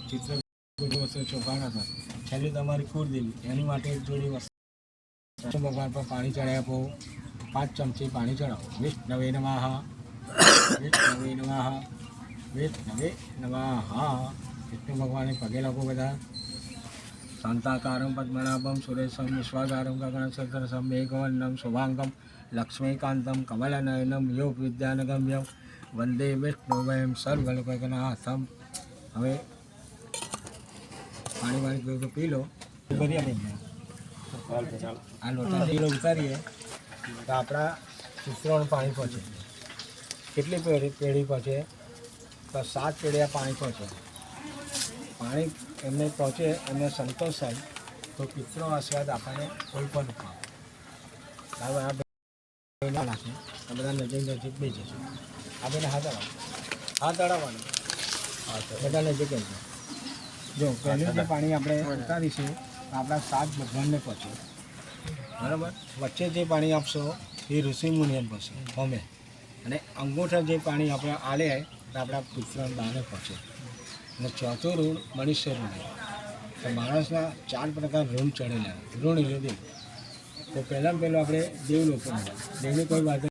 ચિત્ર વસ્તુ ચોખાના હતા. છેલ્લી તમારી કુળદેવી એની માટે એક જોડી વસ્તુ ભગવાન પર પાણી ચડાવી આપો. 5 ચમચી પાણી ચડાવો. વિષ્ણવે નમઃ, વિષ્ણવે નમઃ, વિષ્ણવે નમઃ. વિષ્ણુ ભગવાનને પગે લાગો બધા. શાંતાકારમ પદ્મનાભમ સુરેશમ વિશ્વાકારમ ગગનચંદ્રસમ મેઘવર્ણમ શુભાંગમ લક્ષ્મીકાંતમ કમલનયનમ યોગ વિદ્યાનગમ્યમ વંદે વિષ્ણુવયમ સર્વલોકનાથમ. હવે પાણી પીવું તો પી લો. કરી આપણે આ લોટા પીલો ઉતારીએ તો આપણા ચિત્રોનું પાણી પહોંચે. કેટલી પેઢી પહોંચે? તો 7 પેઢીયા પાણી પહોંચે. પાણી એમને પહોંચે, એમને સંતોષ થાય તો પિતરો આશીર્વાદ આપણને કોઈ પણ આ નાખે આ બધા નજીક બે જશે. આપણે હાથ અડાવવાનું બધા નજીક આવશે. જો પહેલું જે પાણી આપણે ઉતારીશું આપણા 7 ભગવાનને પહોંચે, બરાબર. વચ્ચે જે પાણી આપશો એ ઋષિ મુનિયન પહોંચે હોમે, અને અંગૂઠા જે પાણી આપણે આલે તો આપણા પિતૃને દાને પહોંચે. અને ચોથું ઋણ મનુષ્ય ઋણ. તો માણસના 4 પ્રકાર ઋણ ચડેલા. ઋણ એટલે દેવ. તો પહેલાં આપણે દેવ લોકો દેવની કોઈ વાત